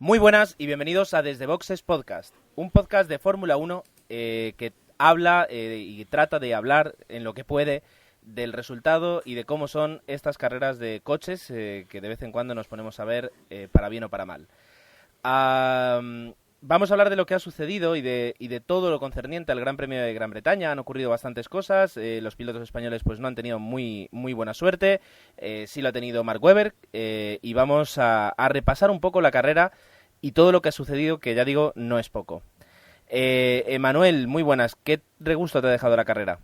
Muy buenas y bienvenidos a Desde Boxes Podcast, un podcast de Fórmula 1 que habla y trata de hablar en lo que puede del resultado y de cómo son estas carreras de coches que de vez en cuando nos ponemos a ver para bien o para mal. Vamos a hablar de lo que ha sucedido y de todo lo concerniente al Gran Premio de Gran Bretaña. Han ocurrido bastantes cosas, los pilotos españoles pues no han tenido muy buena suerte, sí lo ha tenido Mark Webber, y vamos a repasar un poco la carrera y todo lo que ha sucedido, que ya digo, no es poco. Emanuel, muy buenas, ¿qué regusto te ha dejado la carrera?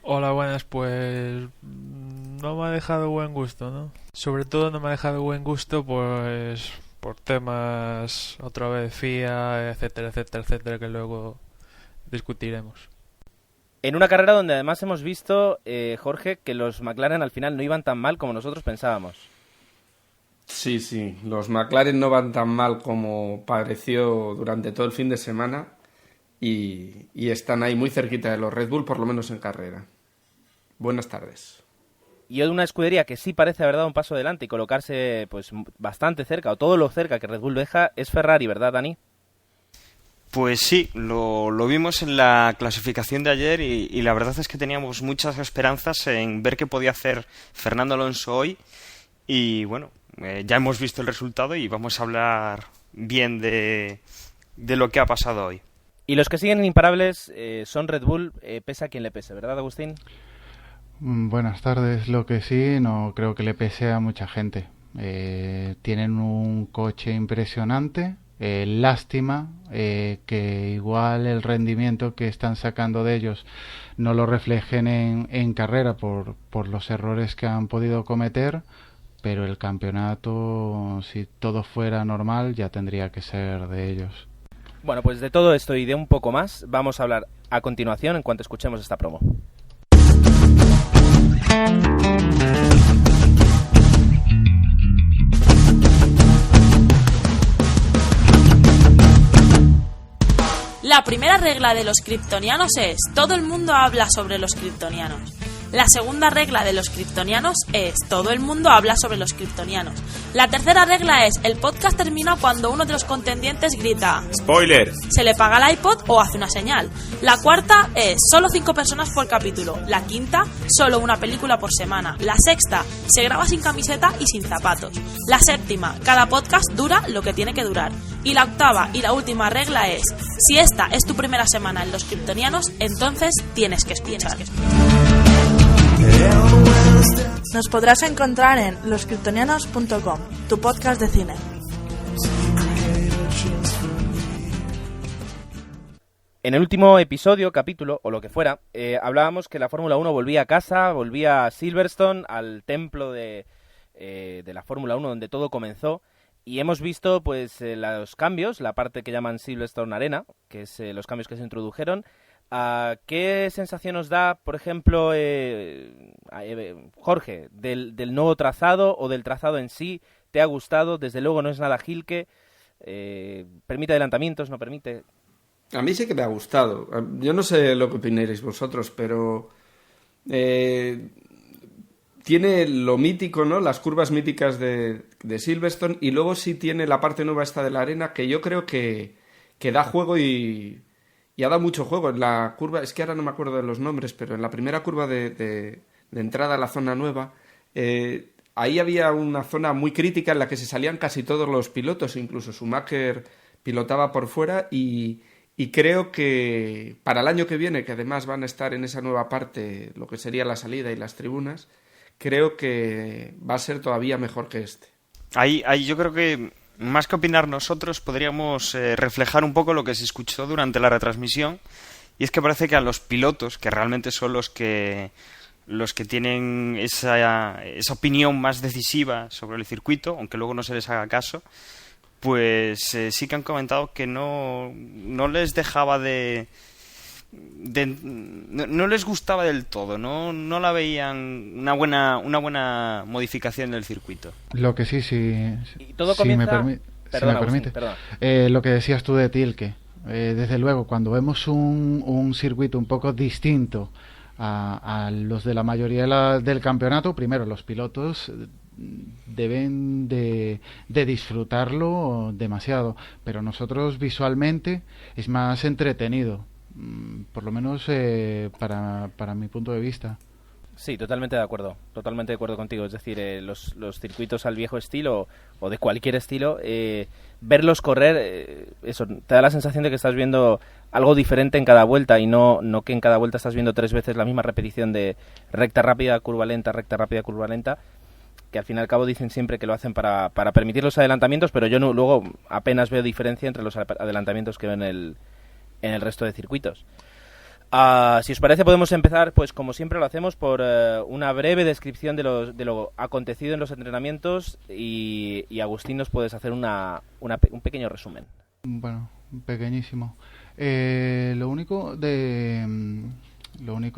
Hola, buenas, pues no me ha dejado buen gusto, ¿no? Sobre todo no me ha dejado buen gusto pues por temas, otra vez, FIA, etcétera, etcétera, etcétera, que luego discutiremos. En una carrera donde además hemos visto, Jorge, que los McLaren al final no iban tan mal como nosotros pensábamos. Sí, los McLaren no van tan mal como pareció durante todo el fin de semana y están ahí muy cerquita de los Red Bull, por lo menos en carrera. Buenas tardes. Y de una escudería que sí parece haber dado un paso adelante y colocarse pues bastante cerca, o todo lo cerca que Red Bull deja, es Ferrari, ¿verdad, Dani? Pues sí, lo vimos en la clasificación de ayer y la verdad es que teníamos muchas esperanzas en ver qué podía hacer Fernando Alonso hoy y bueno, ya hemos visto el resultado y vamos a hablar bien de lo que ha pasado hoy. Y los que siguen imparables son Red Bull, pese a quien le pese, ¿verdad, Agustín? Buenas tardes. Lo que sí, no creo que le pese a mucha gente. Tienen un coche impresionante. Lástima que igual el rendimiento que están sacando de ellos no lo reflejen en carrera por los errores que han podido cometer, pero el campeonato, si todo fuera normal, ya tendría que ser de ellos. Bueno, pues de todo esto y de un poco más vamos a hablar a continuación en cuanto escuchemos esta promo. La primera regla de los kryptonianos es: todo el mundo habla sobre los kryptonianos. La segunda regla de los kryptonianos es: todo el mundo habla sobre los kryptonianos. La tercera regla es: el podcast termina cuando uno de los contendientes grita ¡spoiler!, se le paga el iPod o hace una señal. La cuarta es: solo 5 personas por capítulo. La quinta: solo una película por semana. La sexta: se graba sin camiseta y sin zapatos. La séptima: cada podcast dura lo que tiene que durar. Y la octava y la última regla es: si esta es tu primera semana en los kryptonianos, entonces tienes que escuchar. Nos podrás encontrar en loskriptonianos.com, tu podcast de cine. En el último episodio, capítulo, o lo que fuera, hablábamos que la Fórmula 1 volvía a casa, volvía a Silverstone, al templo de la Fórmula 1 donde todo comenzó, y hemos visto pues los cambios, la parte que llaman Silverstone Arena, que es los cambios que se introdujeron. ¿Qué sensación nos da, por ejemplo, Jorge, del nuevo trazado o del trazado en sí? ¿Te ha gustado? Desde luego no es nada Gilque. ¿Permite adelantamientos? ¿No permite? A mí sí que me ha gustado. Yo no sé lo que opinéis vosotros, pero tiene lo mítico, ¿no? Las curvas míticas de Silverstone, y luego sí tiene la parte nueva esta de la arena, que yo creo que da juego y ha dado mucho juego. En la curva, es que ahora no me acuerdo de los nombres, pero en la primera curva de entrada a la zona nueva, ahí había una zona muy crítica en la que se salían casi todos los pilotos, incluso Schumacher pilotaba por fuera, y creo que para el año que viene, que además van a estar en esa nueva parte, lo que sería la salida y las tribunas, creo que va a ser todavía mejor que este. Ahí yo creo que más que opinar nosotros, podríamos reflejar un poco lo que se escuchó durante la retransmisión, y es que parece que a los pilotos, que realmente son los que tienen esa opinión más decisiva sobre el circuito, aunque luego no se les haga caso, pues sí que han comentado que no les dejaba no les gustaba del todo, no la veían una buena modificación del circuito. Lo que sí, y todo comienza... si me permite. Lo que decías tú de Tilke, desde luego, cuando vemos un circuito un poco distinto a los de la mayoría del campeonato, primero los pilotos deben de disfrutarlo demasiado, pero nosotros visualmente es más entretenido, por lo menos para mi punto de vista. Sí, totalmente de acuerdo contigo. Es decir, los circuitos al viejo estilo o de cualquier estilo, verlos correr, eso te da la sensación de que estás viendo algo diferente en cada vuelta y no que en cada vuelta estás viendo 3 veces la misma repetición de recta rápida, curva lenta, que al fin y al cabo dicen siempre que lo hacen para permitir los adelantamientos, pero yo luego apenas veo diferencia entre los adelantamientos que veo en el resto de circuitos. Si os parece, podemos empezar, pues como siempre lo hacemos, por una breve descripción de lo acontecido en los entrenamientos y Agustín nos puedes hacer un pequeño resumen. Bueno, pequeñísimo. Lo único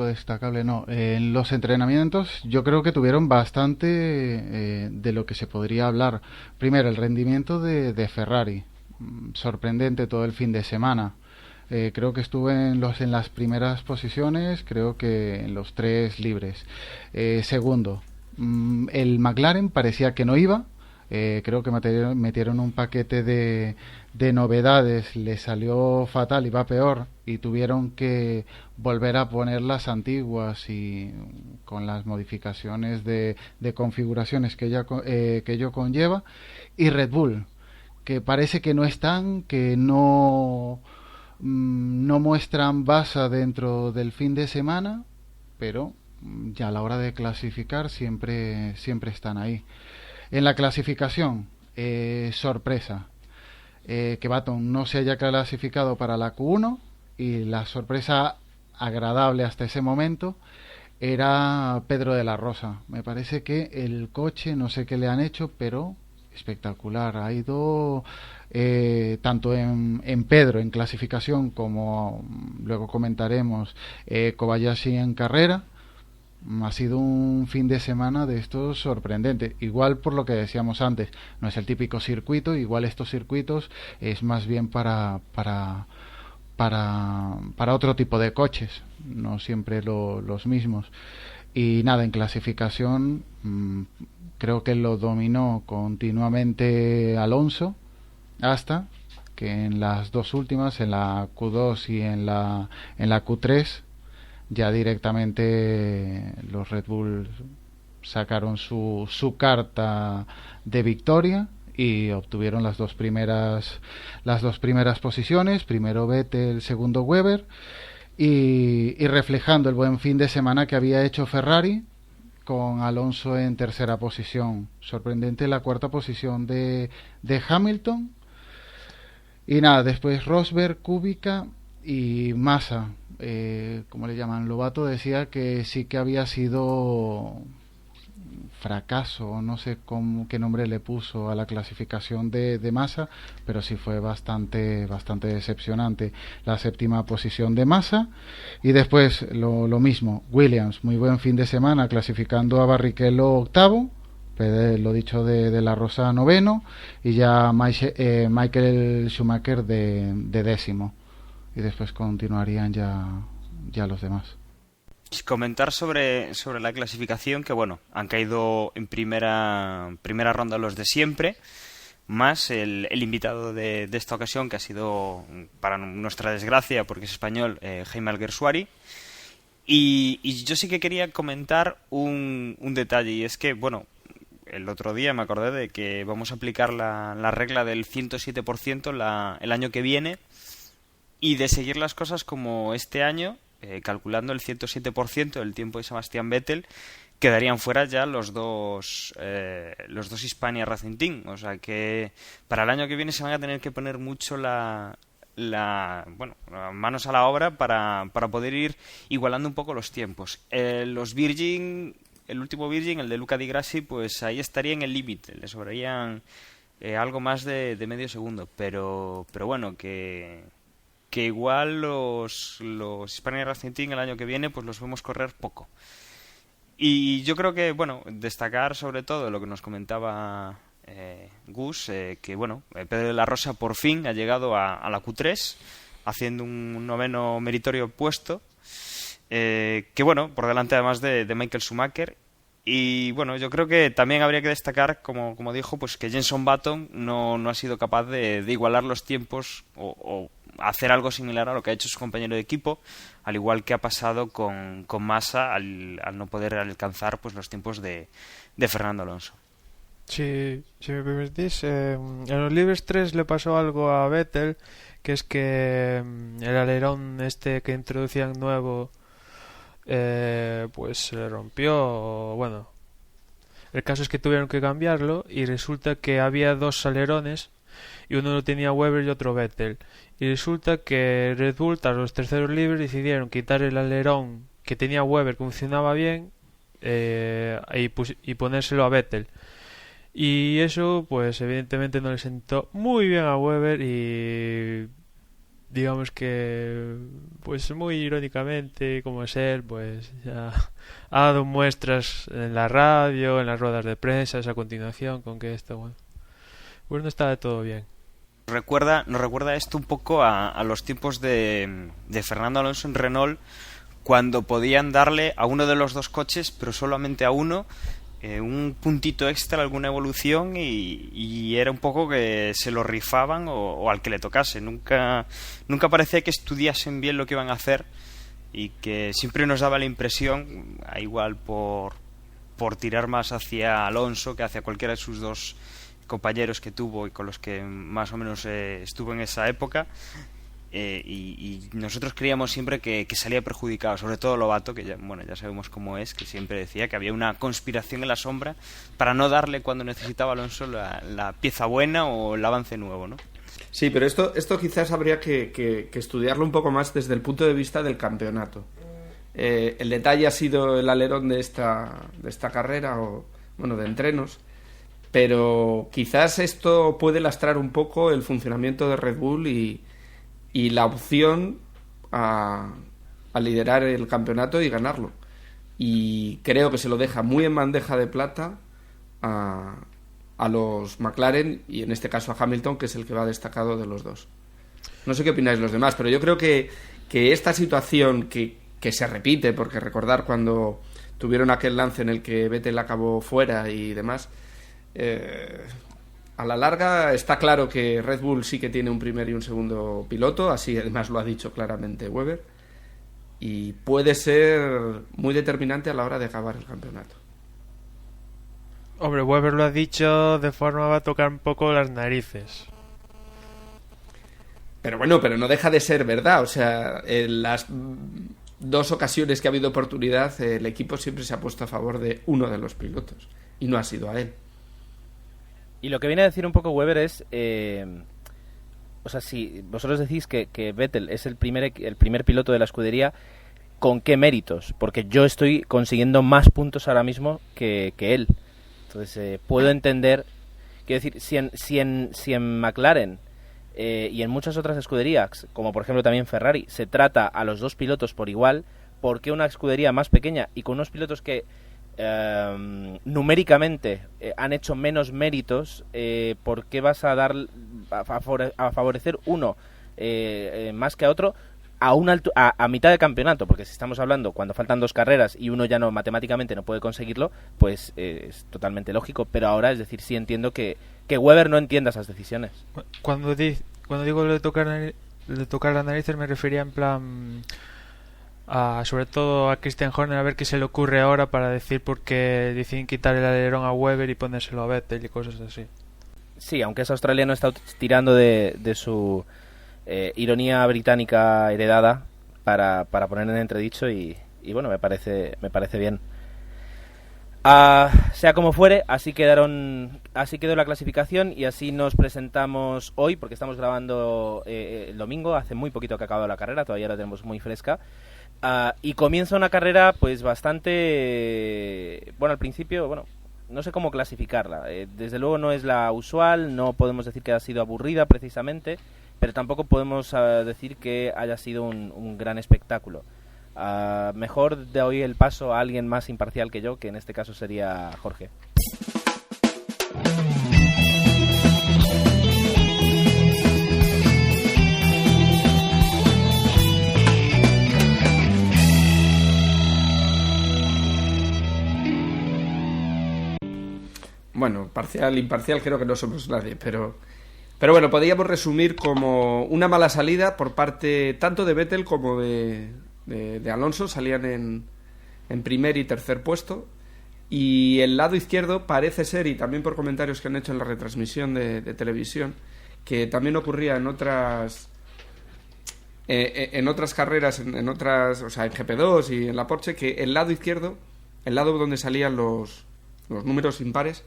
destacable, en los entrenamientos yo creo que tuvieron bastante de lo que se podría hablar. Primero, el rendimiento de Ferrari, sorprendente todo el fin de semana. Creo que estuve en las primeras posiciones, creo que en los 3 libres. Segundo, el McLaren parecía que no iba. Creo que metieron un paquete de novedades, le salió fatal, iba peor, y tuvieron que volver a poner las antiguas y con las modificaciones de configuraciones que ello conlleva. Y Red Bull, que parece que no están, que no muestran basa dentro del fin de semana, pero ya a la hora de clasificar siempre están ahí. En la clasificación, sorpresa, que Baton no se haya clasificado para la Q1, y la sorpresa agradable hasta ese momento era Pedro de la Rosa. Me parece que el coche, no sé qué le han hecho, pero espectacular. Ha ido tanto en Pedro en clasificación, como luego comentaremos, Kobayashi en carrera. Ha sido un fin de semana de estos sorprendente. Igual, por lo que decíamos antes, no es el típico circuito. Igual estos circuitos es más bien para otro tipo de coches, no siempre los mismos. Y nada, en clasificación creo que lo dominó continuamente Alonso, hasta que en las 2 últimas, en la Q2 y en la Q3, ya directamente los Red Bull sacaron su carta de victoria y obtuvieron las dos primeras posiciones, primero Vettel, segundo Webber, y reflejando el buen fin de semana que había hecho Ferrari, con Alonso en tercera posición. Sorprendente la 4ª posición de Hamilton. Y nada, después Rosberg, Kubica y Massa, como le llaman, Lobato decía que sí que había sido fracaso, no sé qué nombre le puso a la clasificación de Massa, pero sí fue bastante decepcionante la 7ª posición de Massa. Y después lo mismo, Williams, muy buen fin de semana, clasificando a Barrichello 8º, lo dicho de la Rosa 9º, y ya Michael Schumacher de 10º, y después continuarían ya los demás. Comentar sobre la clasificación, que bueno, han caído en primera ronda los de siempre, más el invitado de esta ocasión, que ha sido, para nuestra desgracia, porque es español, Jaime Alguersuari. Y yo sí que quería comentar un detalle, y es que, bueno, el otro día me acordé de que vamos a aplicar la regla del 107% el año que viene, y de seguir las cosas como este año, calculando el 107% del tiempo de Sebastián Vettel, quedarían fuera ya los dos Hispania Racing Team. O sea que para el año que viene se van a tener que poner mucho las manos a la obra para poder ir igualando un poco los tiempos. Los Virgin, el último Virgin, el de Luca Di Grassi, pues ahí estaría en el límite, le sobrarían algo más de medio segundo, pero bueno, que igual los Hispania Racing Team el año que viene pues los vemos correr poco. Y yo creo que, bueno, destacar sobre todo lo que nos comentaba Gus, que bueno, Pedro de la Rosa por fin ha llegado a la Q3 haciendo un 9º meritorio puesto, que bueno, por delante además de Michael Schumacher. Y bueno, yo creo que también habría que destacar, como dijo, pues que Jenson Button no ha sido capaz de igualar los tiempos o hacer algo similar a lo que ha hecho su compañero de equipo, al igual que ha pasado con Massa al no poder alcanzar pues los tiempos de Fernando Alonso. Si me permitís, en los Libres 3 le pasó algo a Vettel, que es que el alerón que introducían nuevo pues se le rompió. Bueno, el caso es que tuvieron que cambiarlo y resulta que había dos alerones y uno lo tenía Webber y otro Vettel, y resulta que Red Bull tras los terceros libres decidieron quitar el alerón que tenía Webber, que funcionaba bien, y ponérselo a Vettel, y eso pues evidentemente no le sentó muy bien a Webber, y digamos que pues muy irónicamente, como es él, pues ya ha dado muestras en la radio, en las ruedas de prensa a continuación, con que esto, bueno, pues no está de todo bien. Nos recuerda esto un poco a los tiempos de Fernando Alonso en Renault, cuando podían darle a uno de los dos coches, pero solamente a uno, un puntito extra, alguna evolución, y era un poco que se lo rifaban o al que le tocase. Nunca parecía que estudiasen bien lo que iban a hacer, y que siempre nos daba la impresión, igual por tirar más hacia Alonso que hacia cualquiera de sus dos compañeros que tuvo y con los que más o menos estuvo en esa época, y nosotros creíamos siempre que salía perjudicado, sobre todo Lobato, que ya sabemos cómo es, que siempre decía que había una conspiración en la sombra para no darle cuando necesitaba Alonso la pieza buena o el avance nuevo, ¿no? Sí, pero esto quizás habría que estudiarlo un poco más desde el punto de vista del campeonato. El detalle ha sido el alerón de esta carrera, de entrenos, pero quizás esto puede lastrar un poco el funcionamiento de Red Bull y la opción a liderar el campeonato y ganarlo. Y creo que se lo deja muy en bandeja de plata a los McLaren, y en este caso a Hamilton, que es el que va destacado de los dos. No sé qué opináis los demás, pero yo creo que esta situación que se repite, porque recordar cuando tuvieron aquel lance en el que Vettel acabó fuera y demás, a la larga está claro que Red Bull sí que tiene un primer y un segundo piloto, así además lo ha dicho claramente Webber, y puede ser muy determinante a la hora de acabar el campeonato. Hombre, Webber lo ha dicho de forma va a tocar un poco las narices. Pero bueno, pero no deja de ser verdad. O sea, en las dos ocasiones que ha habido oportunidad, el equipo siempre se ha puesto a favor de uno de los pilotos, y no ha sido a él. Y lo que viene a decir un poco Webber es, o sea, si vosotros decís que Vettel es el primer piloto de la escudería, ¿con qué méritos? Porque yo estoy consiguiendo más puntos ahora mismo que él. Entonces puedo entender, quiero decir, si en McLaren y en muchas otras escuderías, como por ejemplo también Ferrari, se trata a los dos pilotos por igual, ¿por qué una escudería más pequeña y con unos pilotos que numéricamente han hecho menos méritos, por qué vas a dar a favorecer uno más que a otro a mitad de campeonato? Porque si estamos hablando cuando faltan dos carreras y uno ya no matemáticamente no puede conseguirlo, pues es totalmente lógico. Pero ahora, es decir, sí entiendo que Webber no entienda esas decisiones. Cuando digo de tocar las narices, me refería en plan sobre todo a Christian Horner, a ver qué se le ocurre ahora para decir por qué deciden quitar el alerón a Webber y ponérselo a Vettel y cosas así. Sí, aunque es australiano, está tirando de su ironía británica heredada para poner en entredicho y bueno, me parece bien. Sea como fuere, así quedó la clasificación y así nos presentamos hoy, porque estamos grabando el domingo, hace muy poquito que ha acabado la carrera, todavía la tenemos muy fresca. Y comienza una carrera pues bastante, bueno, al principio, bueno, no sé cómo clasificarla, desde luego no es la usual, no podemos decir que haya sido aburrida precisamente, pero tampoco podemos decir que haya sido un gran espectáculo. Mejor de hoy el paso a alguien más imparcial que yo, que en este caso sería Jorge. imparcial creo que no somos nadie, pero bueno, podríamos resumir como una mala salida por parte tanto de Vettel como de Alonso. Salían en primer y tercer puesto, y el lado izquierdo parece ser, y también por comentarios que han hecho en la retransmisión de televisión, que también ocurría en otras carreras, en otras, o sea, en GP2 y en la Porsche, que el lado izquierdo, el lado donde salían los números impares,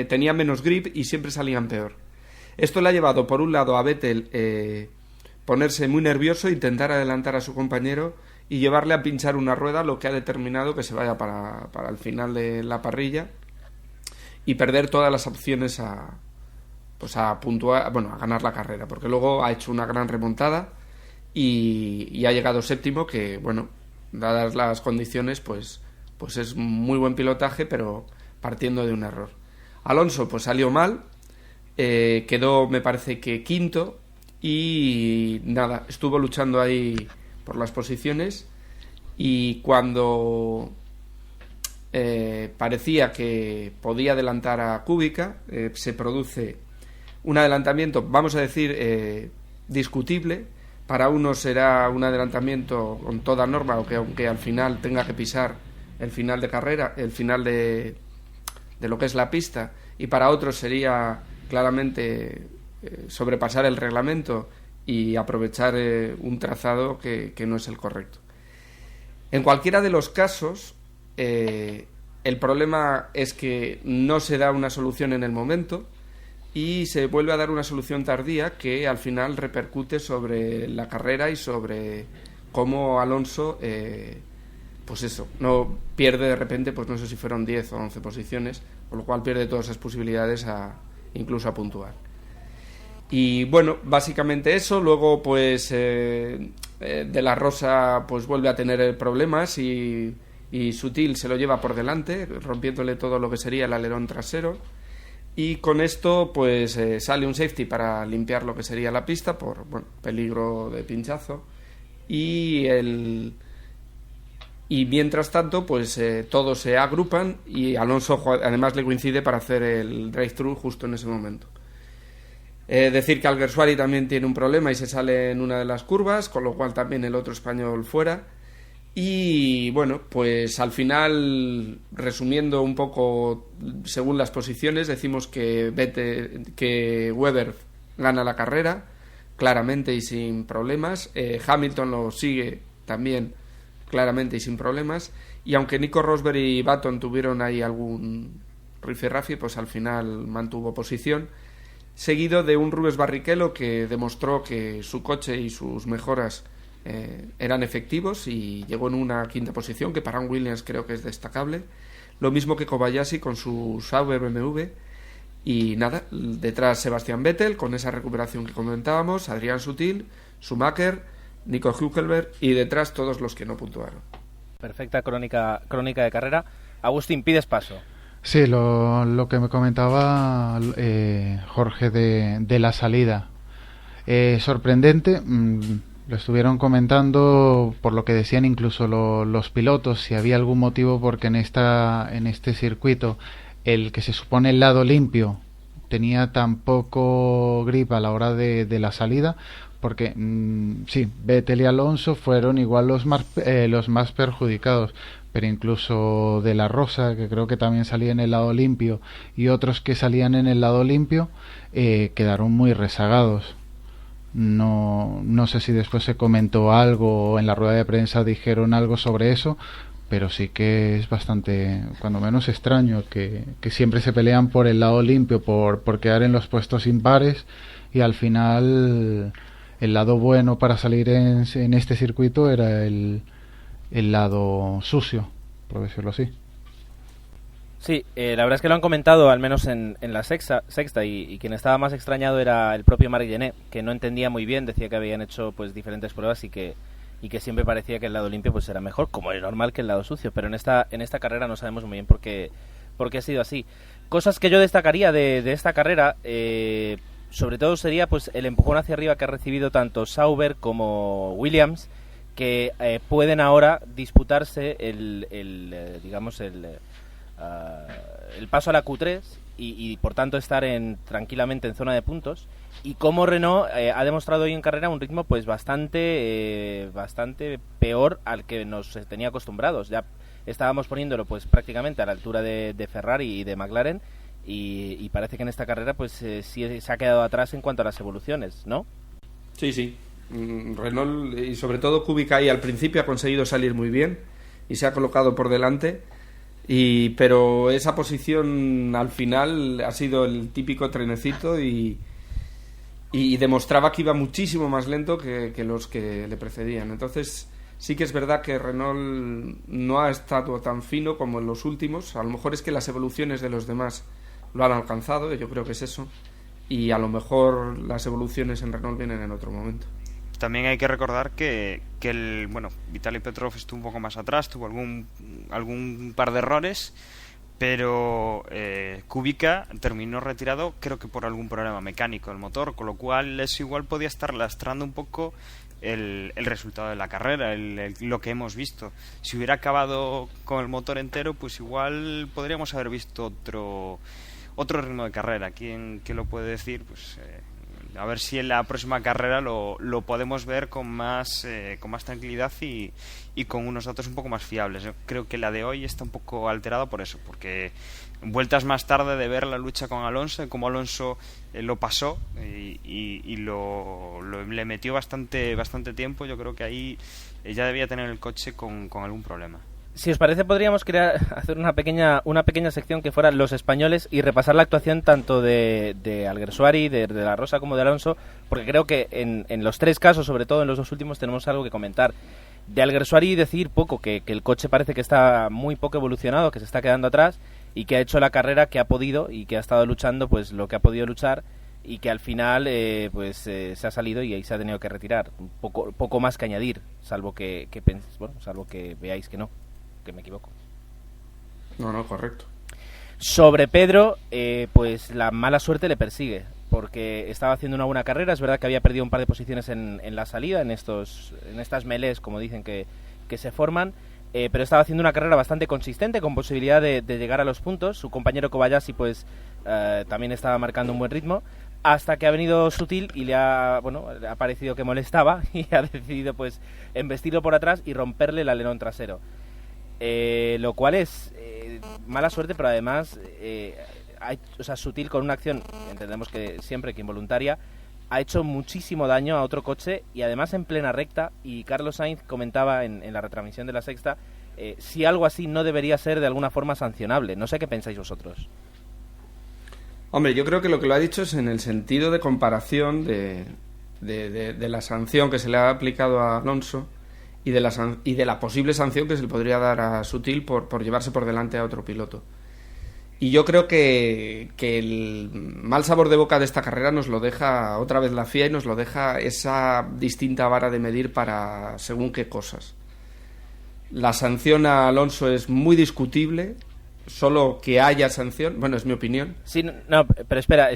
tenía menos grip y siempre salían peor. Esto le ha llevado, por un lado, a Vettel ponerse muy nervioso, intentar adelantar a su compañero y llevarle a pinchar una rueda, lo que ha determinado que se vaya para el final de la parrilla y perder todas las opciones a puntuar, bueno, a ganar la carrera, porque luego ha hecho una gran remontada y ha llegado séptimo, que, bueno, dadas las condiciones, pues es muy buen pilotaje, pero partiendo de un error. Alonso pues salió mal, quedó, me parece que quinto, y nada, estuvo luchando ahí por las posiciones, y cuando parecía que podía adelantar a Kubica, se produce un adelantamiento, vamos a decir, discutible. Para unos será un adelantamiento con toda norma, aunque al final tenga que pisar el final de carrera, el final de lo que es la pista, y para otros sería claramente sobrepasar el reglamento y aprovechar un trazado que no es el correcto. En cualquiera de los casos, el problema es que no se da una solución en el momento y se vuelve a dar una solución tardía que al final repercute sobre la carrera y sobre cómo Alonso, pues eso, no pierde de repente, pues no sé si fueron 10 o 11 posiciones, con lo cual pierde todas esas posibilidades incluso a puntuar. Y bueno, básicamente eso. Luego pues De La Rosa pues vuelve a tener problemas y Sutil se lo lleva por delante, rompiéndole todo lo que sería el alerón trasero, y con esto pues sale un safety para limpiar lo que sería la pista por peligro de pinchazo, y mientras tanto pues todos se agrupan y Alonso además le coincide para hacer el drive-thru justo en ese momento. Decir que Alguersuari también tiene un problema y se sale en una de las curvas, con lo cual también el otro español fuera. Y bueno, pues al final, resumiendo un poco según las posiciones, decimos que Webber gana la carrera claramente y sin problemas. Hamilton lo sigue también claramente y sin problemas, y aunque Nico Rosberg y Button tuvieron ahí algún rifirrafe, pues al final mantuvo posición, seguido de un Rubens Barrichello que demostró que su coche y sus mejoras eran efectivos y llegó en una quinta posición, que para un Williams creo que es destacable. Lo mismo que Kobayashi con su Sauber BMW. Y nada, detrás Sebastian Vettel con esa recuperación que comentábamos, Adrián Sutil, Schumacher, Nico Hülkenberg, y detrás todos los que no puntuaron. Perfecta crónica de carrera. Agustín, pides paso. Sí, lo que me comentaba Jorge de la salida. Sorprendente, lo estuvieron comentando por lo que decían incluso los pilotos, si había algún motivo porque en este circuito el que se supone el lado limpio tenía tan poco grip a la hora de la salida, porque sí, Vettel y Alonso fueron igual los más perjudicados, pero incluso De La Rosa, que creo que también salía en el lado limpio, y otros que salían en el lado limpio, quedaron muy rezagados. No sé si después se comentó algo o en la rueda de prensa dijeron algo sobre eso, pero sí que es bastante, cuando menos extraño, que siempre se pelean por el lado limpio, por quedar en los puestos impares, y al final el lado bueno para salir en este circuito era el lado sucio, por decirlo así. Sí, la verdad es que lo han comentado, al menos en la sexta, y quien estaba más extrañado era el propio Marc Gené, que no entendía muy bien, decía que habían hecho pues diferentes pruebas y que siempre parecía que el lado limpio pues era mejor, como es normal, que el lado sucio, pero en esta carrera no sabemos muy bien por qué ha sido así. Cosas que yo destacaría de esta carrera, sobre todo sería pues el empujón hacia arriba que ha recibido tanto Sauber como Williams, que pueden ahora disputarse el paso a la Q3 y por tanto estar tranquilamente en zona de puntos, y cómo Renault ha demostrado hoy en carrera un ritmo pues bastante peor al que nos tenía acostumbrados. Ya estábamos poniéndolo pues prácticamente a la altura de Ferrari y de McLaren, y parece que en esta carrera pues sí se ha quedado atrás en cuanto a las evoluciones, ¿no? Sí. Renault y sobre todo Kubica ahí al principio ha conseguido salir muy bien y se ha colocado por delante, pero esa posición al final ha sido el típico trenecito y demostraba que iba muchísimo más lento que los que le precedían. Entonces sí que es verdad que Renault no ha estado tan fino como en los últimos. A lo mejor es que las evoluciones de los demás lo han alcanzado, yo creo que es eso, y a lo mejor las evoluciones en Renault vienen en otro momento. También hay que recordar que Vitaly Petrov estuvo un poco más atrás, tuvo algún par de errores, pero Kubica terminó retirado, creo que por algún problema mecánico del motor, con lo cual eso igual podía estar lastrando un poco el resultado de la carrera, lo que hemos visto. Si hubiera acabado con el motor entero, pues igual podríamos haber visto otro ritmo de carrera. ¿Quién lo puede decir? Pues a ver si en la próxima carrera lo podemos ver con más tranquilidad y con unos datos un poco más fiables. Yo creo que la de hoy está un poco alterada por eso, porque vueltas más tarde de ver la lucha con Alonso, cómo Alonso lo pasó y le metió bastante tiempo, yo creo que ahí ya debía tener el coche con algún problema. Si os parece, podríamos hacer una pequeña sección que fuera los españoles y repasar la actuación tanto de Alguersuari, de la Rosa como de Alonso, porque creo que en los tres casos, sobre todo en los dos últimos, tenemos algo que comentar. De Alguersuari decir poco, que el coche parece que está muy poco evolucionado, que se está quedando atrás y que ha hecho la carrera que ha podido y que ha estado luchando pues lo que ha podido luchar, y que al final se ha salido y ahí se ha tenido que retirar. Poco más que añadir, salvo que veáis que no, que me equivoco. No, correcto. Sobre Pedro, pues la mala suerte le persigue, porque estaba haciendo una buena carrera. Es verdad que había perdido un par de posiciones en la salida, en estas melés, como dicen que se forman, pero estaba haciendo una carrera bastante consistente, con posibilidad de llegar a los puntos. Su compañero Kobayashi pues también estaba marcando un buen ritmo, hasta que ha venido Sutil y le ha parecido que molestaba y ha decidido pues embestirlo por atrás y romperle el alerón trasero. Lo cual es mala suerte, pero además Sutil, con una acción, entendemos que siempre que involuntaria, ha hecho muchísimo daño a otro coche, y además en plena recta. Y Carlos Sainz comentaba en la retransmisión de La Sexta si algo así no debería ser de alguna forma sancionable. No sé qué pensáis vosotros. Hombre, yo creo que lo que lo ha dicho es en el sentido de comparación de la sanción que se le ha aplicado a Alonso y de la posible sanción que se le podría dar a Sutil por llevarse por delante a otro piloto. Y yo creo que el mal sabor de boca de esta carrera nos lo deja otra vez la FIA, y nos lo deja esa distinta vara de medir para según qué cosas. La sanción a Alonso es muy discutible. Solo que haya sanción, bueno, es mi opinión. Sí, no, pero espera,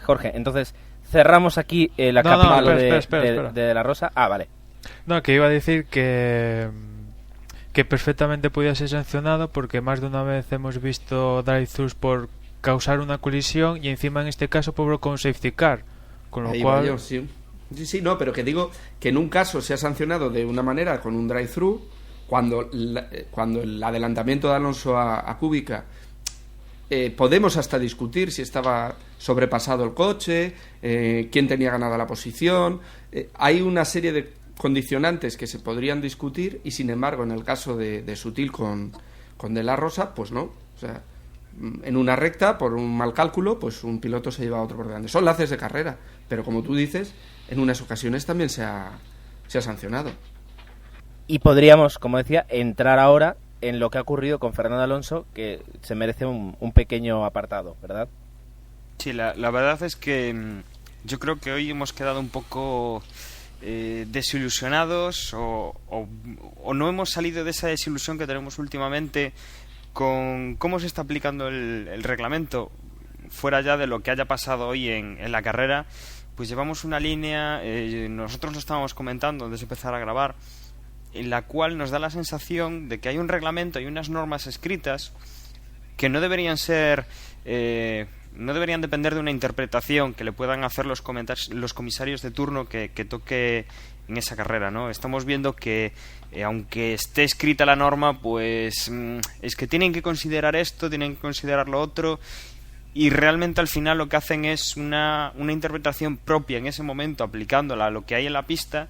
Jorge, entonces cerramos aquí la capítulo de la Rosa. Ah, vale. No, que iba a decir que perfectamente podía ser sancionado, porque más de una vez hemos visto drive-thrus por causar una colisión, y encima en este caso por con safety car, con lo cual... Sí, no, pero que digo que en un caso se ha sancionado de una manera con un drive-thru, cuando el adelantamiento de Alonso a Kubica, podemos hasta discutir si estaba sobrepasado el coche, quién tenía ganada la posición. Hay una serie de condicionantes que se podrían discutir, y sin embargo en el caso de Sutil con De La Rosa, pues no. O sea, en una recta, por un mal cálculo, pues un piloto se lleva a otro por delante. Son laces de carrera, pero como tú dices, en unas ocasiones también se ha sancionado. Y podríamos, como decía, entrar ahora en lo que ha ocurrido con Fernando Alonso, que se merece un pequeño apartado, ¿verdad? Sí, la verdad es que yo creo que hoy hemos quedado un poco desilusionados, o no hemos salido de esa desilusión que tenemos últimamente con cómo se está aplicando el reglamento. Fuera ya de lo que haya pasado hoy en la carrera, pues llevamos una línea, nosotros lo estábamos comentando antes de empezar a grabar, en la cual nos da la sensación de que hay un reglamento, hay unas normas escritas que no deberían ser... no deberían depender de una interpretación que le puedan hacer los comisarios de turno que toque en esa carrera, ¿no? Estamos viendo que aunque esté escrita la norma, pues es que tienen que considerar esto, tienen que considerar lo otro, y realmente al final lo que hacen es una interpretación propia en ese momento, aplicándola a lo que hay en la pista,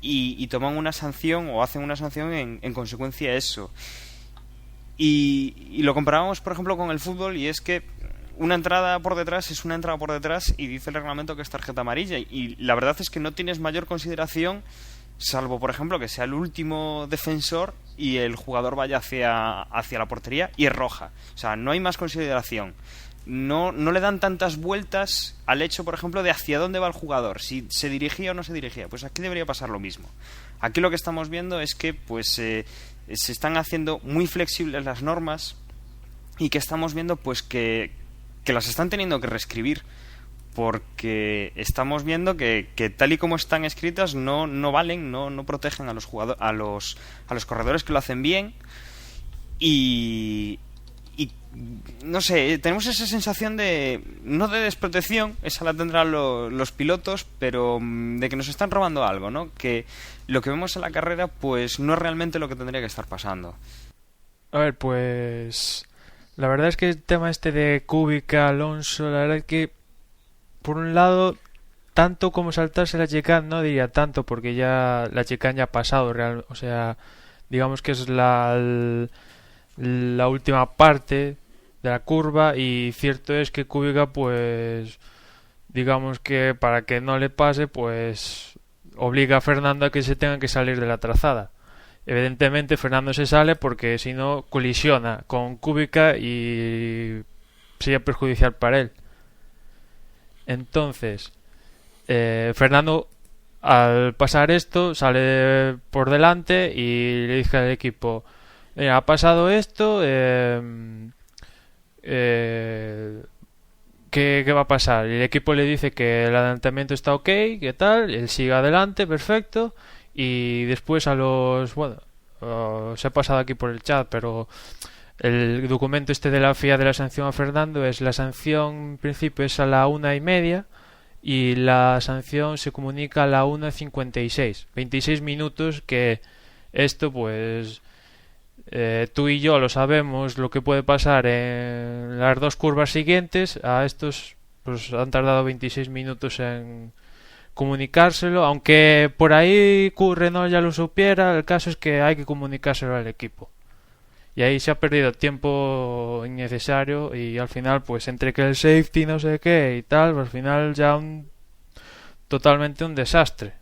y toman una sanción o hacen una sanción en consecuencia a eso. Y lo comparábamos, por ejemplo, con el fútbol, y es que una entrada por detrás es una entrada por detrás y dice el reglamento que es tarjeta amarilla, y la verdad es que no tienes mayor consideración, salvo, por ejemplo, que sea el último defensor y el jugador vaya hacia la portería y es roja. O sea, no hay más consideración. No le dan tantas vueltas al hecho, por ejemplo, de hacia dónde va el jugador, si se dirigía o no se dirigía. Pues aquí debería pasar lo mismo. Aquí lo que estamos viendo es que pues se están haciendo muy flexibles las normas, y que estamos viendo pues que las están teniendo que reescribir, porque estamos viendo que tal y como están escritas no valen, no protegen a los jugadores, a los corredores que lo hacen bien, y no sé, tenemos esa sensación no de desprotección, esa la tendrán los pilotos, pero de que nos están robando algo, ¿no? Que lo que vemos en la carrera pues no es realmente lo que tendría que estar pasando. A ver, pues la verdad es que el tema este de Kubica, Alonso, la verdad es que por un lado, tanto como saltarse la chicane, no diría tanto, porque ya la chicane ya ha pasado, o sea, digamos que es la última parte de la curva, y cierto es que Kubica, pues digamos que para que no le pase, pues obliga a Fernando a que se tenga que salir de la trazada. Evidentemente Fernando se sale porque si no colisiona con Kubica y sería perjudicial para él. Entonces Fernando, al pasar esto, sale por delante y le dice al equipo: mira, ha pasado esto, ¿qué va a pasar? Y el equipo le dice que el adelantamiento está ok, que tal, él sigue adelante, perfecto, y después se ha pasado aquí por el chat, pero el documento este de la FIA de la sanción a Fernando es: la sanción en principio es a la 1:30 y la sanción se comunica a la 1:56, 26 minutos, que esto pues tú y yo lo sabemos lo que puede pasar en las dos curvas siguientes. A estos pues han tardado 26 minutos en comunicárselo, aunque por ahí Renault ya lo supiera. El caso es que hay que comunicárselo al equipo, y ahí se ha perdido tiempo innecesario, y al final pues entre que el safety no sé qué y tal, pues al final ya totalmente un desastre.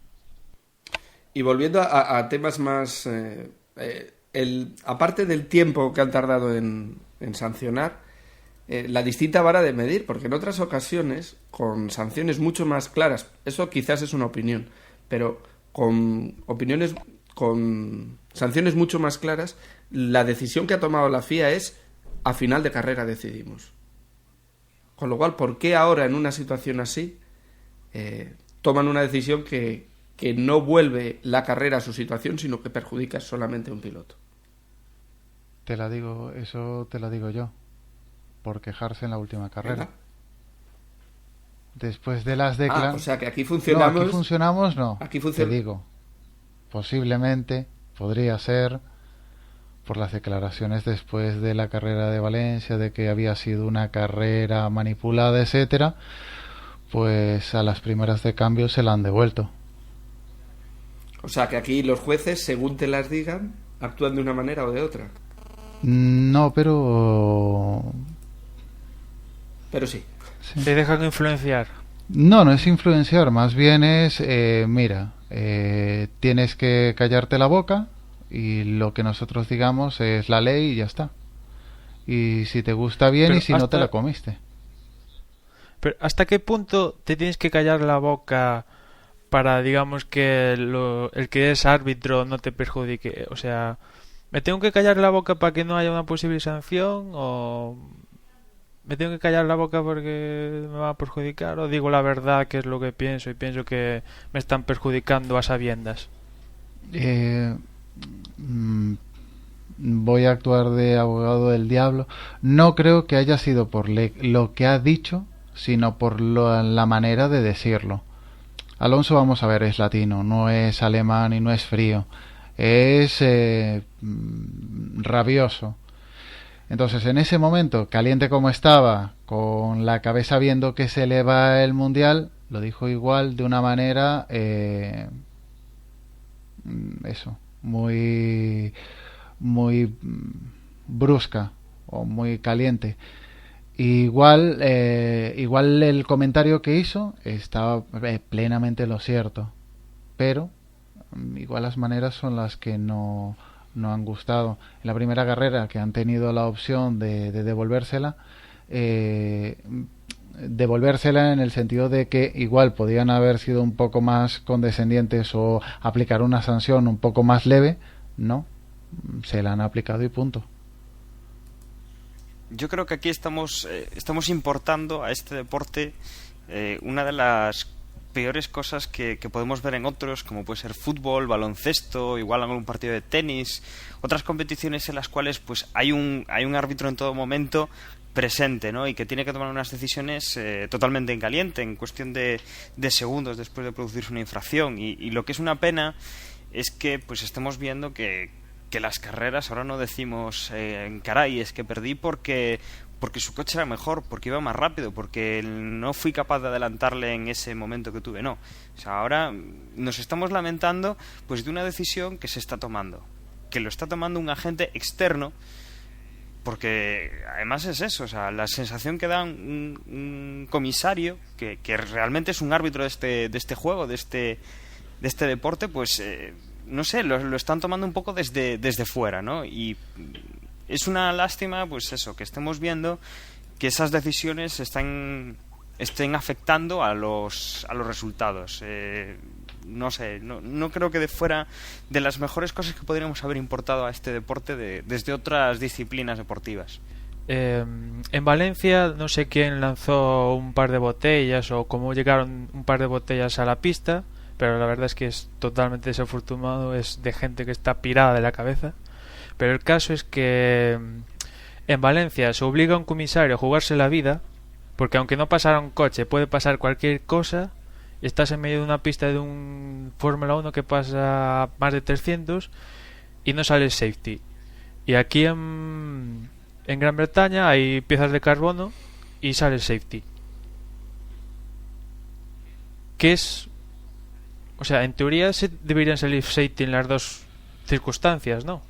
Y volviendo a temas más aparte del tiempo que han tardado en sancionar, la distinta vara de medir, porque en otras ocasiones, con sanciones mucho más claras, eso quizás es una opinión, pero con sanciones mucho más claras, la decisión que ha tomado la FIA es: a final de carrera decidimos. Con lo cual, ¿por qué ahora en una situación así toman una decisión que no vuelve la carrera a su situación, sino que perjudica solamente a un piloto? Eso te lo digo yo, por quejarse en la última carrera. ¿Verdad? Después de las declaraciones... o sea que aquí funcionamos... No, aquí funcionamos, no. Aquí te digo, posiblemente podría ser por las declaraciones después de la carrera de Valencia, de que había sido una carrera manipulada, etcétera, pues a las primeras de cambio se la han devuelto. O sea que aquí los jueces, según te las digan, actúan de una manera o de otra. No, pero sí. ¿Te dejan influenciar? No es influenciar, más bien es, mira, tienes que callarte la boca y lo que nosotros digamos es la ley y ya está. Y si te gusta bien, pero y si no te la comiste. Pero ¿hasta qué punto te tienes que callar la boca para, digamos, que el que es árbitro no te perjudique? O sea, ¿me tengo que callar la boca para que no haya una posible sanción? ¿O me tengo que callar la boca porque me va a perjudicar? ¿O digo la verdad, que es lo que pienso, y pienso que me están perjudicando a sabiendas? voy a actuar de abogado del diablo, no creo que haya sido por lo que ha dicho, sino por la manera de decirlo. Alonso, vamos a ver, es latino, no es alemán y no es frío, es rabioso. Entonces, en ese momento, caliente como estaba, con la cabeza viendo que se le va el mundial, lo dijo igual de una manera muy brusca o muy caliente. Igual el comentario que hizo estaba plenamente lo cierto, pero igual las maneras son las que no han gustado. En la primera carrera, que han tenido la opción de devolvérsela en el sentido de que igual podían haber sido un poco más condescendientes o aplicar una sanción un poco más leve, no, se la han aplicado y punto. Yo creo que aquí estamos importando a este deporte una de las peores cosas que podemos ver en otros, como puede ser fútbol, baloncesto, igual algún partido de tenis, otras competiciones en las cuales pues hay un árbitro en todo momento presente, ¿no? Y que tiene que tomar unas decisiones totalmente en caliente, en cuestión de segundos después de producirse una infracción. Y lo que es una pena es que pues estemos viendo que las carreras, ahora no decimos caray, es que perdí porque su coche era mejor, porque iba más rápido, porque no fui capaz de adelantarle en ese momento que tuve, no. O sea, ahora nos estamos lamentando pues de una decisión que se está tomando, que lo está tomando un agente externo, porque además es eso, o sea, la sensación que da un comisario que realmente es un árbitro de este juego, de este deporte, pues no sé, lo están tomando un poco desde fuera, ¿no? Y es una lástima, pues eso, que estemos viendo que esas decisiones estén afectando a los resultados. No sé, no creo que fuera de las mejores cosas que podríamos haber importado a este deporte desde otras disciplinas deportivas. En Valencia no sé quién lanzó un par de botellas o cómo llegaron un par de botellas a la pista, pero la verdad es que es totalmente desafortunado, es de gente que está pirada de la cabeza. Pero el caso es que en Valencia se obliga a un comisario a jugarse la vida, porque aunque no pasara un coche, puede pasar cualquier cosa. Estás en medio de una pista de un Fórmula 1 que pasa más de 300 y no sale el safety. Y aquí en Gran Bretaña hay piezas de carbono y sale el safety. ¿Qué es? O sea, en teoría deberían salir safety en las dos circunstancias, ¿no?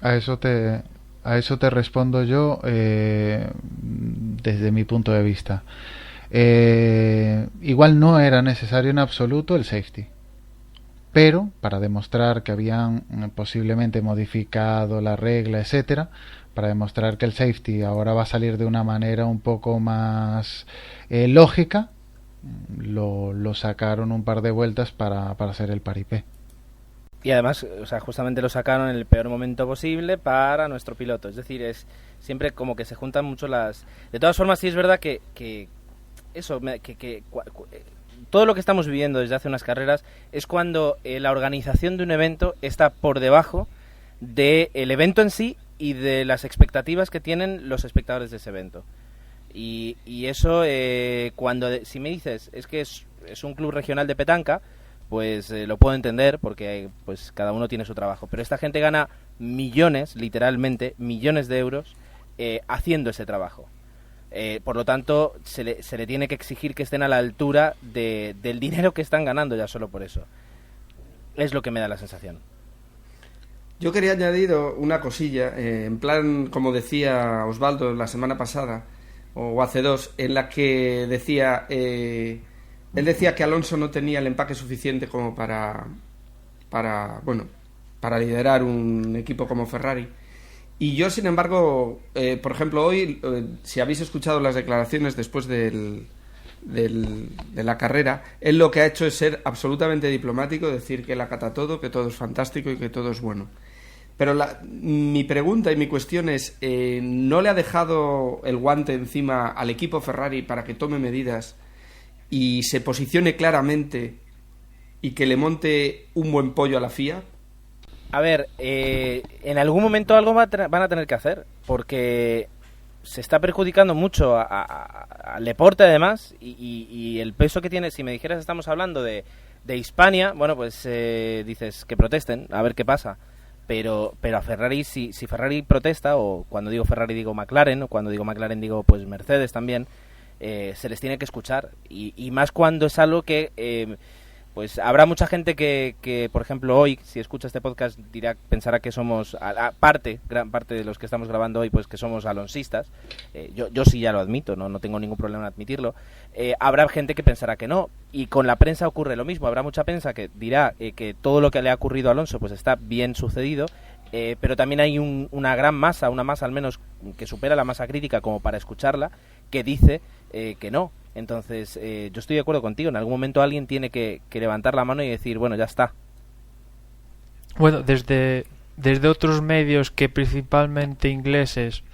A eso te respondo yo desde mi punto de vista. Igual no era necesario en absoluto el safety, pero para demostrar que habían posiblemente modificado la regla, etcétera, para demostrar que el safety ahora va a salir de una manera un poco más lógica, lo sacaron un par de vueltas para hacer el paripé. Y además, o sea, justamente lo sacaron en el peor momento posible para nuestro piloto. Es decir, es siempre como que se juntan mucho las... De todas formas, sí es verdad que todo lo que estamos viviendo desde hace unas carreras es cuando la organización de un evento está por debajo del evento en sí y de las expectativas que tienen los espectadores de ese evento. Y eso, si me dices, es que es un club regional de petanca, pues lo puedo entender porque pues cada uno tiene su trabajo. Pero esta gente gana millones, literalmente, millones de euros haciendo ese trabajo. Por lo tanto, se le tiene que exigir que estén a la altura del dinero que están ganando ya solo por eso. Es lo que me da la sensación. Yo quería añadir una cosilla, en plan, como decía Osvaldo la semana pasada, o hace dos, en la que decía... él decía que Alonso no tenía el empaque suficiente como para liderar un equipo como Ferrari. Y yo, sin embargo, por ejemplo, hoy, si habéis escuchado las declaraciones después de la carrera, él lo que ha hecho es ser absolutamente diplomático, decir que él acata todo, que todo es fantástico y que todo es bueno. Pero mi pregunta y mi cuestión es, ¿no le ha dejado el guante encima al equipo Ferrari para que tome medidas y se posicione claramente y que le monte un buen pollo a la FIA? A ver, en algún momento algo van a tener que hacer, porque se está perjudicando mucho al deporte además, y el peso que tiene. Si me dijeras estamos hablando de Hispania, bueno, pues dices que protesten, a ver qué pasa. Pero a Ferrari, si Ferrari protesta, o cuando digo Ferrari digo McLaren, o cuando digo McLaren digo pues Mercedes también, se les tiene que escuchar, y más cuando es algo que pues habrá mucha gente que por ejemplo hoy, si escucha este podcast, pensará que somos, gran parte de los que estamos grabando hoy, pues que somos alonsistas. Yo sí ya lo admito, no tengo ningún problema en admitirlo. Habrá gente que pensará que no, y con la prensa ocurre lo mismo. Habrá mucha prensa que dirá que todo lo que le ha ocurrido a Alonso pues está bien sucedido, pero también hay una gran masa, una masa al menos que supera la masa crítica como para escucharla, que dice que no. Entonces, yo estoy de acuerdo contigo. En algún momento alguien tiene que levantar la mano y decir, bueno, ya está. Bueno, desde otros medios, que principalmente ingleses,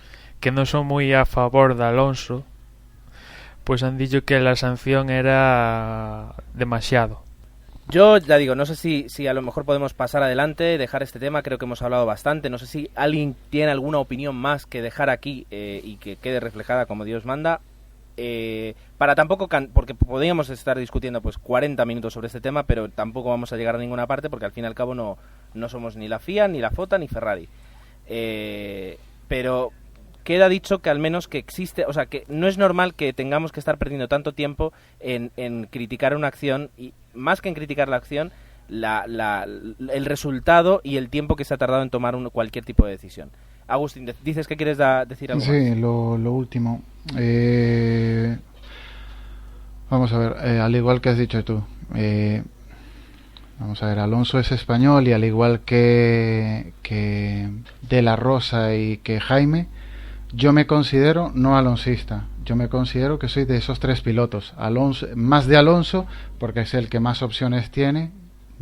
que no son muy a favor de Alonso, pues han dicho que la sanción era demasiado. Yo ya digo, no sé si a lo mejor podemos pasar adelante, dejar este tema. Creo que hemos hablado bastante. No sé si alguien tiene alguna opinión más que dejar aquí y que quede reflejada como Dios manda. Para tampoco porque podríamos estar discutiendo pues 40 minutos sobre este tema, pero tampoco vamos a llegar a ninguna parte, porque al fin y al cabo no somos ni la FIA, ni la FOTA, ni Ferrari. Pero queda dicho que al menos que existe, o sea, que no es normal que tengamos que estar perdiendo tanto tiempo en criticar una acción, y más que en criticar la acción, el resultado y el tiempo que se ha tardado en tomar cualquier tipo de decisión. Agustín, dices que quieres decir algo más. Sí, lo último. Vamos a ver, al igual que has dicho tú, vamos a ver, Alonso es español, y al igual que De la Rosa y que Jaime, yo me considero no alonsista. Yo me considero que soy de esos tres pilotos. Alonso, más de Alonso, porque es el que más opciones tiene.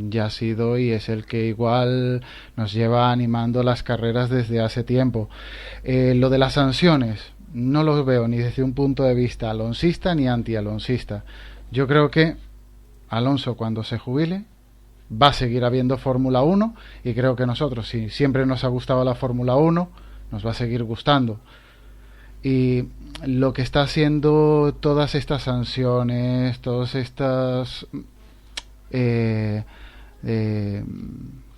Ya ha sido y es el que igual nos lleva animando las carreras desde hace tiempo. Lo de las sanciones no lo veo ni desde un punto de vista alonsista ni anti-alonsista. Yo creo que Alonso, cuando se jubile, va a seguir habiendo Fórmula 1, y creo que nosotros, si siempre nos ha gustado la Fórmula 1, nos va a seguir gustando. Y lo que está haciendo todas estas sanciones, todas estas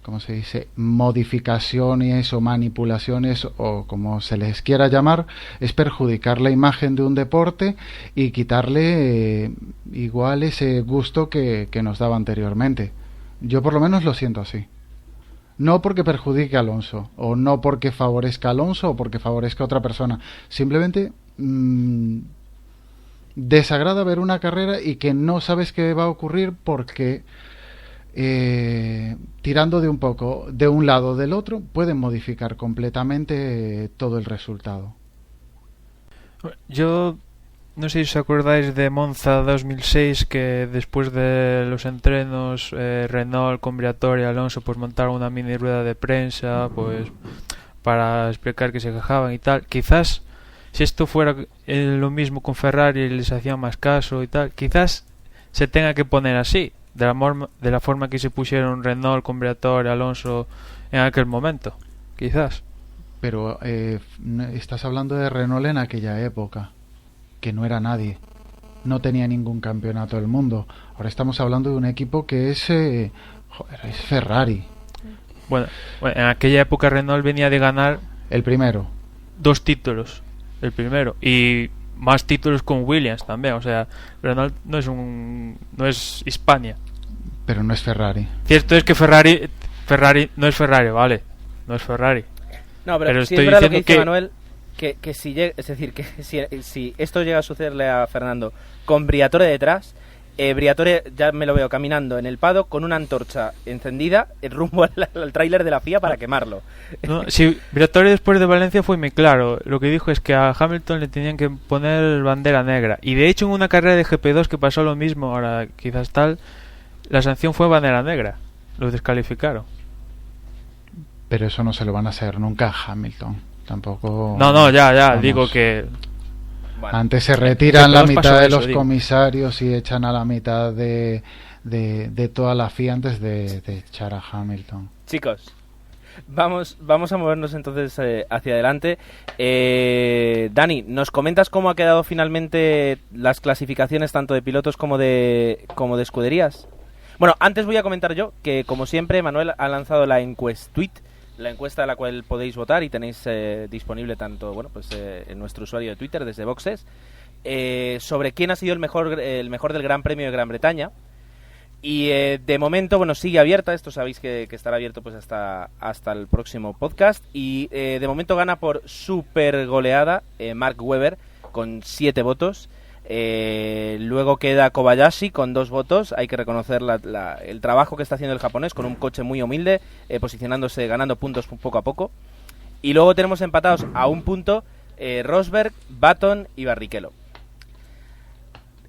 ¿cómo se dice? Modificaciones o manipulaciones, o como se les quiera llamar, es perjudicar la imagen de un deporte y quitarle igual ese gusto que nos daba anteriormente. Yo por lo menos lo siento así. No porque perjudique a Alonso, o no porque favorezca a Alonso, o porque favorezca a otra persona. Simplemente desagrada ver una carrera y que no sabes qué va a ocurrir, porque tirando de un poco de un lado o del otro pueden modificar completamente todo el resultado. Yo no sé si os acordáis de Monza 2006, que después de los entrenos Renault con Briatore y Alonso pues montaron una mini rueda de prensa pues para explicar que se quejaban y tal. Quizás si esto fuera lo mismo con Ferrari y les hacían más caso y tal, quizás se tenga que poner así, de la forma que se pusieron Renault con Briatore y Alonso en aquel momento, quizás. Pero estás hablando de Renault en aquella época, que no era nadie, no tenía ningún campeonato del mundo. Ahora estamos hablando de un equipo que es es Ferrari. Bueno, en aquella época Renault venía de ganar el primero, 2 títulos, el primero, y más títulos con Williams también. O sea, Renault no es Hispania, pero no es Ferrari. Cierto es que Ferrari no es Ferrari, vale, no es Ferrari. No, pero sí estoy es verdad lo que dice que Manuel, que si llega, es decir, que si esto llega a sucederle a Fernando con Briatore detrás, Briatore ya me lo veo caminando en el paddock con una antorcha encendida rumbo al tráiler de la FIA para quemarlo. No, si Briatore después de Valencia fue muy claro. Lo que dijo es que a Hamilton le tenían que poner bandera negra, y de hecho en una carrera de GP2 que pasó lo mismo, ahora quizás tal, la sanción fue bandera negra, lo descalificaron. Pero eso no se lo van a hacer nunca a Hamilton, tampoco. No, ya, vamos. Digo que bueno, antes se retiran la mitad de los comisarios y echan a la mitad de toda la FIA antes de echar a Hamilton. Chicos, Vamos a movernos entonces hacia adelante. Dani, ¿nos comentas cómo ha quedado finalmente las clasificaciones tanto de pilotos como de escuderías? Bueno, antes voy a comentar yo que, como siempre, Manuel ha lanzado la encuesta a la cual podéis votar y tenéis disponible tanto en nuestro usuario de Twitter desde Boxes, sobre quién ha sido el mejor del Gran Premio de Gran Bretaña. Y de momento, sigue abierta. Esto sabéis que estará abierto pues hasta el próximo podcast. Y de momento gana por super goleada Mark Webber con 7 votos. Luego queda Kobayashi con 2 votos. Hay que reconocer el trabajo que está haciendo el japonés con un coche muy humilde, posicionándose, ganando puntos poco a poco. Y luego tenemos empatados a 1 punto Rosberg, Button y Barrichello.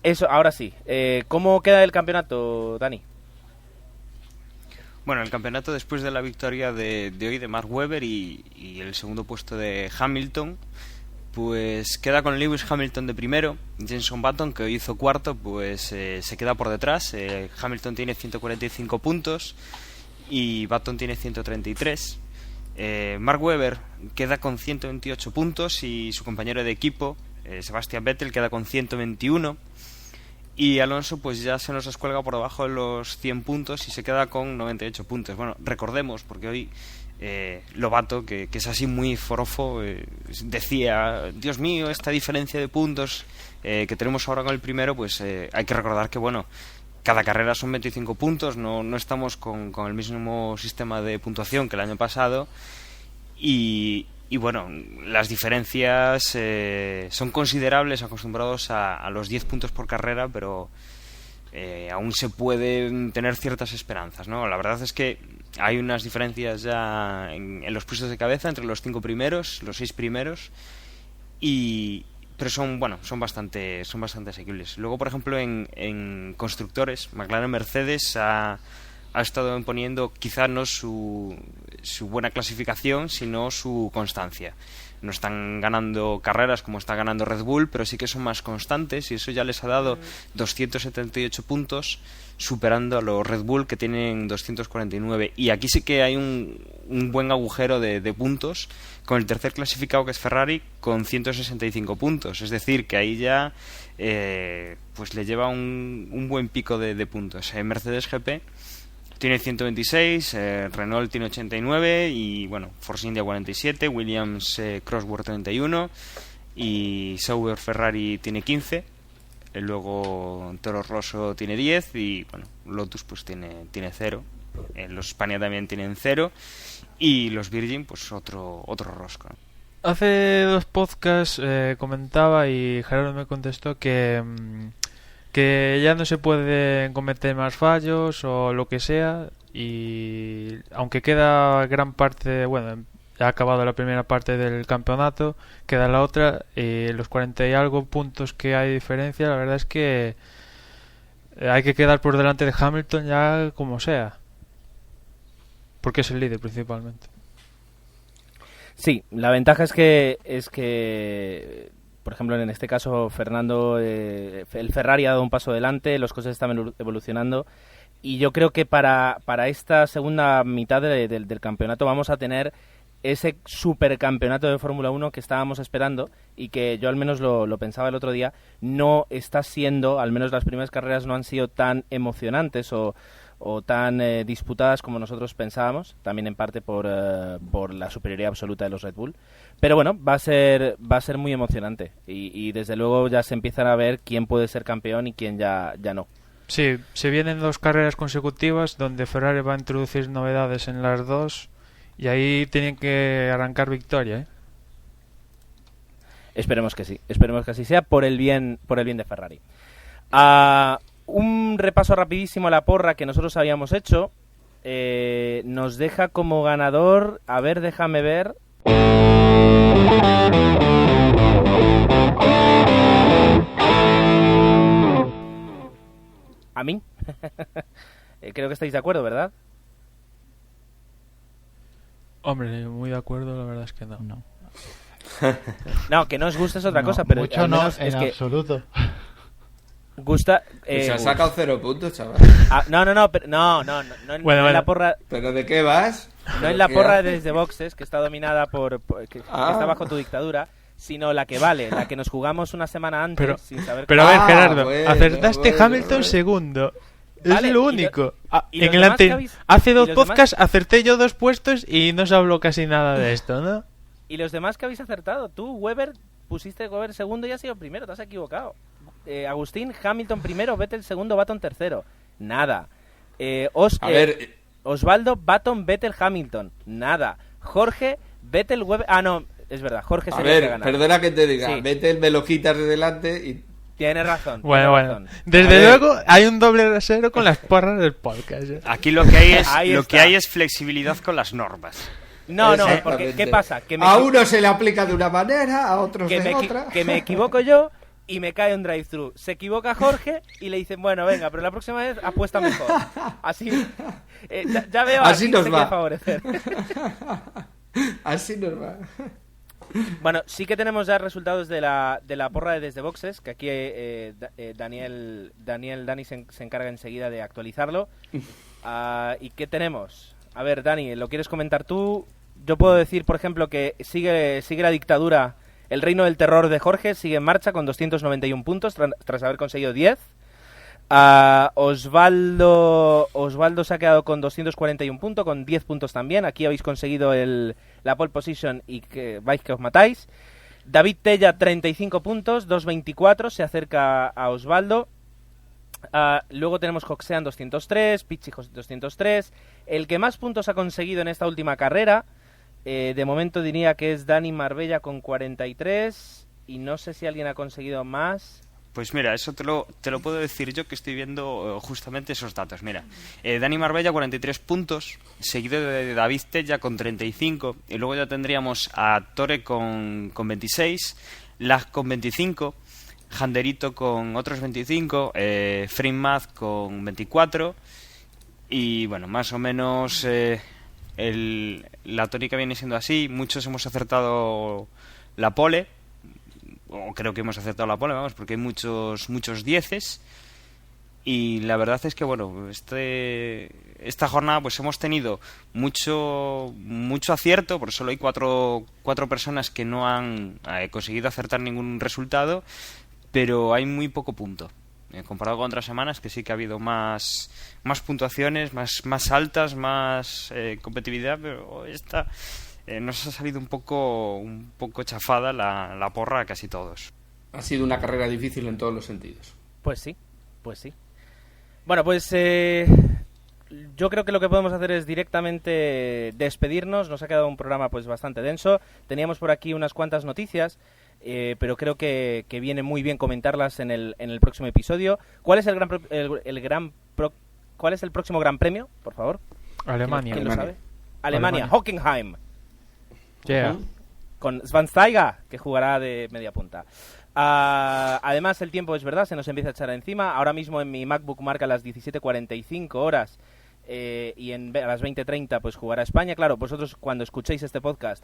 Eso, ahora sí. ¿Cómo queda el campeonato, Dani? Bueno, el campeonato, después de la victoria de hoy de Mark Webber y el segundo puesto de Hamilton, pues queda con Lewis Hamilton de primero. Jenson Button, que hoy hizo cuarto, pues se queda por detrás. Hamilton tiene 145 puntos y Button tiene 133. Mark Webber queda con 128 puntos y su compañero de equipo, Sebastian Vettel, queda con 121. Y Alonso pues ya se nos descuelga por debajo de los 100 puntos y se queda con 98 puntos. Bueno, recordemos, porque hoy Lobato, que es así muy forofo, decía: Dios mío, esta diferencia de puntos que tenemos ahora con el primero, pues hay que recordar que, bueno, cada carrera son 25 puntos, no estamos con el mismo sistema de puntuación que el año pasado. Y bueno, las diferencias son considerables, acostumbrados a los 10 puntos por carrera, pero aún se pueden tener ciertas esperanzas, ¿no? La verdad es que hay unas diferencias ya en los puestos de cabeza entre los 5 primeros, los 6 primeros, pero son bastante asequibles. Luego, por ejemplo, en constructores, McLaren-Mercedes ha estado imponiendo quizá no su buena clasificación, sino su constancia. No están ganando carreras como está ganando Red Bull, pero sí que son más constantes y eso ya les ha dado 278 puntos, superando a los Red Bull, que tienen 249. Y aquí sí que hay un buen agujero de puntos con el tercer clasificado, que es Ferrari, con 165 puntos. Es decir, que ahí ya pues le lleva un buen pico de puntos. Mercedes GP tiene 126, Renault tiene 89 y bueno, Force India 47, Williams Cosworth 31 y Sauber Ferrari tiene 15. Luego Toro Rosso tiene 10 y bueno, Lotus pues tiene 0. Los Hispania también tienen 0 y los Virgin pues otro rosco. Hace 2 podcasts comentaba y Gerardo me contestó que ya no se pueden cometer más fallos o lo que sea, y aunque queda gran parte, ya ha acabado la primera parte del campeonato, queda la otra, y los 40 y algo puntos que hay de diferencia, la verdad es que hay que quedar por delante de Hamilton ya como sea, porque es el líder principalmente. Sí, la ventaja es que por ejemplo, en este caso, Fernando, el Ferrari ha dado un paso adelante, los coches están evolucionando y yo creo que para esta segunda mitad del campeonato vamos a tener ese supercampeonato de Fórmula 1 que estábamos esperando y que yo al menos lo pensaba el otro día, no está siendo, al menos las primeras carreras no han sido tan emocionantes o tan disputadas como nosotros pensábamos, también en parte por la superioridad absoluta de los Red Bull. Pero bueno, va a ser muy emocionante y desde luego ya se empiezan a ver quién puede ser campeón y quién ya no. Sí, se vienen 2 carreras consecutivas donde Ferrari va a introducir novedades en las 2 y ahí tienen que arrancar victoria, ¿eh? Esperemos que sí, esperemos que así sea por el bien de Ferrari. Un repaso rapidísimo a la porra que nosotros habíamos hecho. Nos deja como ganador, a ver, déjame ver. A mí. Creo que estáis de acuerdo, ¿verdad? Hombre, muy de acuerdo, la verdad es que no. No, que no os guste es otra cosa, pero mucho no, es en que absoluto. Se ha sacado 0 puntos, chaval. No en la porra. ¿Pero de qué vas? No en la porra desde boxes, que está dominada que está bajo tu dictadura, sino la que vale, la que nos jugamos una semana antes sin saber. Pero a ver, Gerardo, acertaste Hamilton segundo. Vale, es lo único. Hace 2 podcasts acerté yo 2 puestos y no se habló casi nada de esto, ¿no? Y los demás que habéis acertado, tú, Weber, pusiste Weber segundo y has sido primero, te has equivocado. Agustín, Hamilton primero, Vettel segundo, Button tercero. Nada. Osvaldo, Button, Vettel, Hamilton. Nada. Jorge, Vettel, Weber. No, es verdad, Jorge sería el que gana. Perdona que te diga, Sí. Vettel me lo quitas de delante y... Tienes razón. Bueno. Desde luego hay un doble rasero con las porras del podcast. Aquí lo que hay es flexibilidad con las normas. No, porque ¿qué pasa? A uno se le aplica de una manera, a otros de otra. Que me equivoco yo y me cae un drive-thru. Se equivoca Jorge y le dicen, bueno, venga, pero la próxima vez apuesta mejor. Así, ya veo así a nos quién va. quiere favorecer. Así nos va. Bueno, sí que tenemos ya resultados de la porra de Desde Boxes, que aquí Dani se encarga enseguida de actualizarlo. ¿Y qué tenemos? A ver, Dani, ¿lo quieres comentar tú? Yo puedo decir, por ejemplo, que sigue la dictadura, el reino del terror de Jorge sigue en marcha con 291 puntos tras haber conseguido 10. Osvaldo se ha quedado con 241 puntos, con 10 puntos también. Aquí habéis conseguido la pole position y que vais que os matáis. David Tella, 35 puntos, 224, se acerca a Osvaldo. Luego tenemos Hoxean 203, Pichi 203. El que más puntos ha conseguido en esta última carrera, de momento diría que es Dani Marbella con 43. Y no sé si alguien ha conseguido más. Pues mira, eso te lo puedo decir yo, que estoy viendo justamente esos datos. Mira, Dani Marbella 43 puntos, seguido de David Tella con 35, y luego ya tendríamos a Tore con 26, Lag con 25, Janderito con otros 25, Freemaz con 24, y bueno, más o menos la tónica viene siendo así. Muchos hemos acertado la pole, o creo que hemos acertado la pole, vamos, porque hay muchos dieces. Y la verdad es que, bueno, esta jornada pues hemos tenido mucho acierto, porque solo hay cuatro personas que no han conseguido acertar ningún resultado, pero hay muy poco punto. Comparado con otras semanas, que sí que ha habido más puntuaciones, más altas, más competitividad, pero esta... nos ha salido un poco chafada la porra a casi todos. Ha sido una carrera difícil en todos los sentidos. Pues sí. Bueno, pues yo creo que lo que podemos hacer es directamente despedirnos. Nos ha quedado un programa pues bastante denso. Teníamos por aquí unas cuantas noticias, pero creo que viene muy bien comentarlas en el próximo episodio. ¿Cuál es cuál es el próximo Gran Premio, por favor? Alemania. ¿Quién lo sabe? Alemania. Hockenheim. Yeah. Con Schweinsteiger, que jugará de media punta. Además, el tiempo es verdad, se nos empieza a echar encima. Ahora mismo en mi MacBook marca las 17:45 horas y a las 20:30 pues jugará España. Claro, vosotros cuando escuchéis este podcast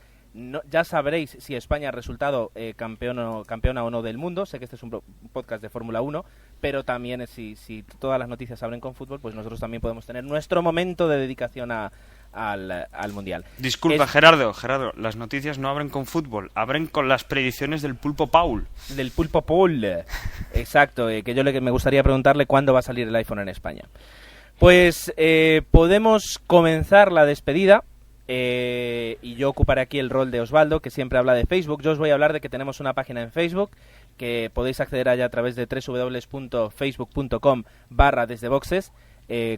ya sabréis si España ha resultado campeona o no del mundo. Sé que este es un podcast de Fórmula 1, pero también si todas las noticias abren con fútbol, pues nosotros también podemos tener nuestro momento de dedicación al Mundial. Disculpa, Gerardo, las noticias no abren con fútbol, abren con las predicciones del Pulpo Paul. Del Pulpo Paul, exacto, que yo me gustaría preguntarle cuándo va a salir el iPhone en España. Pues podemos comenzar la despedida, y yo ocuparé aquí el rol de Osvaldo, que siempre habla de Facebook. Yo os voy a hablar de que tenemos una página en Facebook, que podéis acceder allá a través de www.facebook.com/desdeboxes.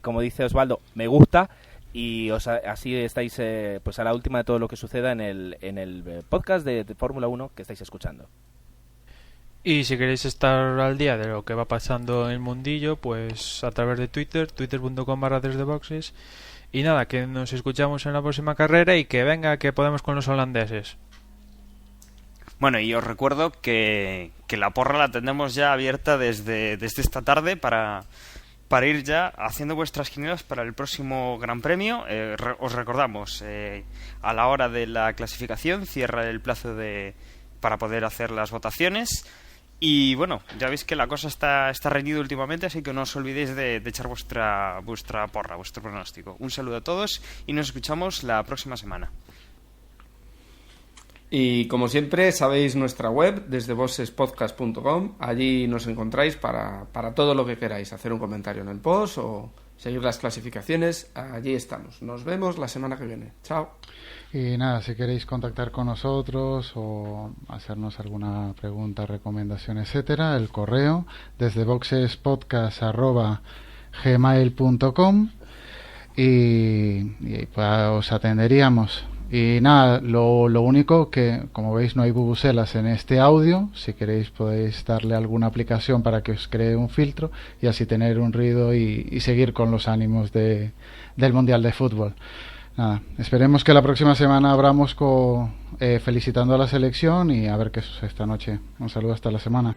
Como dice Osvaldo, me gusta. Y así estáis pues a la última de todo lo que suceda en el podcast de Fórmula 1 que estáis escuchando. Y si queréis estar al día de lo que va pasando en el mundillo, pues a través de twitter.com/desdeboxes. Y nada, que nos escuchamos en la próxima carrera y que venga, que podemos con los holandeses. Bueno, y os recuerdo que la porra la tendremos ya abierta desde esta tarde para ir ya haciendo vuestras quinielas para el próximo Gran Premio. Os recordamos, a la hora de la clasificación cierra el plazo para poder hacer las votaciones, Y bueno, ya veis que la cosa está reñida últimamente, así que no os olvidéis de echar vuestra porra, vuestro pronóstico. Un saludo a todos y nos escuchamos la próxima semana. Y como siempre, sabéis nuestra web desde voxespodcast.com. Allí nos encontráis para todo lo que queráis. Hacer un comentario en el post o seguir las clasificaciones. Allí estamos. Nos vemos la semana que viene. Chao. Y nada, si queréis contactar con nosotros o hacernos alguna pregunta, recomendación, etcétera, el correo desde boxespodcast@gmail.com y pues os atenderíamos. Y nada, lo único que, como veis, no hay bubuselas en este audio. Si queréis podéis darle alguna aplicación para que os cree un filtro y así tener un ruido y seguir con los ánimos del Mundial de Fútbol. Nada, esperemos que la próxima semana abramos felicitando a la selección y a ver qué sucede esta noche. Un saludo hasta la semana.